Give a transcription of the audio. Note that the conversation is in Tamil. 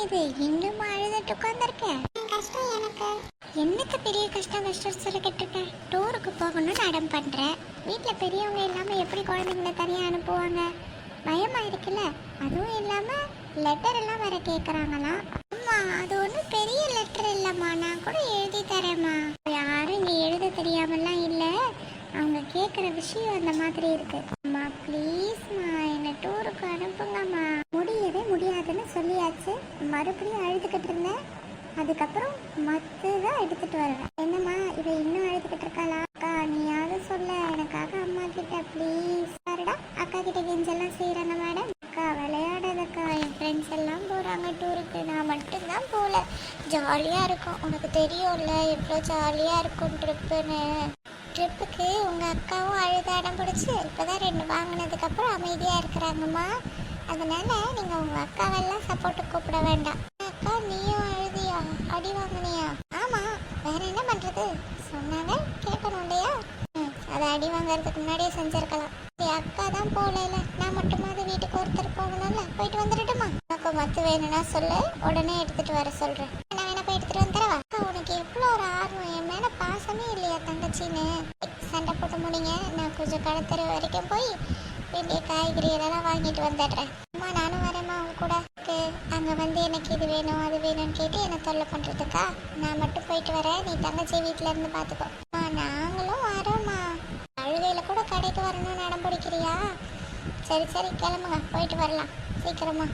இது இன்னும் அழுதுட்டு உட்காந்துருக்க? கஷ்டம் எனக்கு. என்னத்த பெரிய கஷ்டம் சொல்லிக்கிட்டு இருக்க? டூருக்கு போகணும்னு அடம் பண்ற. வீட்டுல பெரியவங்க இல்லாம எப்படி குழந்தைங்கள தனியா அனுப்புவாங்க? பயமா இருக்குல்ல. அதுவும் இல்லாம லெட்டர் எல்லாம் வேற கேக்குறாங்களாம். அம்மா அது ஒன்றும் பெரிய லெட்டர் இல்லம்மா, நான் கூட எழுதி தரேம்மா. யாரும் இங்க எழுத தெரியாமலாம் இல்ல, அவங்க கேட்குற விஷயம் அந்த மாதிரி இருக்கு. அம்மா ப்ளீஸ்மா என்னை டூருக்கு அனுப்புங்கம்மா. முடியவே முடியாதுன்னு சொல்லியாச்சு. மறுபடியும் அழுதுகிட்டு இருந்தேன். அதுக்கப்புறம் தான் எடுத்துட்டு வருவேன். என்னம்மா இவ இன்னும் அழுதுகிட்டு இருக்காளா? அக்கா நீயாவது சொல்ல எனக்காக அம்மா கிட்ட ப்ளீஸ். சாரிடா அக்கா கிட்ட கெஞ்செல்லாம் செய்யறாங்க மேடம். அக்கா விளையாடாதக்கா, என் ஃப்ரெண்ட்ஸ் எல்லாம் போறாங்க டூருக்கு, நான் மட்டும்தான் போகல. ஜாலியா இருக்கும், உனக்கு தெரியும்ல எவ்வளோ ஜாலியா இருக்கும் ட்ரிப்புன்னு. ட்ரிப்புக்கு உங்கள் அக்காவும் அழுத அடம் பிடிச்சி இப்போதான் 2 வாங்கினதுக்கப்புறம் அமைதியாக இருக்கிறாங்கம்மா. அதனால நீங்கள் உங்கள் அக்காவெல்லாம் சப்போர்ட்டு கூப்பிட வேண்டாம். அக்கா நீயும் அழுதியா? அடி வாங்கினியா? ஆமாம், வேற என்ன பண்ணுறது, சொன்னாங்க கேட்கணும் இல்லையா? அதை அடி வாங்கறதுக்கு முன்னாடியே செஞ்சுருக்கலாம். அக்கா தான் போகல, நான் மட்டுமாவது வீட்டுக்கு ஒருத்தர் போகணும்ல, போயிட்டு வந்துடட்டுமா? உனக்கு மத்து வேணும்னா சொல்லு, உடனே எடுத்துகிட்டு வர சொல்கிறேன். நான் வேணா போய் எடுத்துகிட்டு வந்துடவா? அக்கா உனக்கு எவ்வளோ ஒரு ஆர்வம், என் மேலே பாசமே இல்லையா தங்கச்சின்னு? சண்டை போட்டு முடிங்க, நான் கொஞ்சம் கடத்தரு வரைக்கும் போய் வேண்டிய காய்கறி எல்லாம் வாங்கிட்டு வந்துடுறேன். அம்மா நானும் வரேம்மா உங்க கூட. அங்கே வந்து எனக்கு இது வேணும் அது வேணும்னு கேட்டு என்னை தொல்லை பண்ணுறதுக்கா? நான் மட்டும் போயிட்டு வரேன், நீ தங்கச்சி வீட்டில் இருந்து பார்த்துக்கோ. நாங்களும் வரோம்மா. அழுகையில் கூட கடைக்கு வரணும்னு அடம் பிடிக்கிறியா? சரி சரி கிளம்புங்க, போயிட்டு வரலாம் சீக்கிரமா.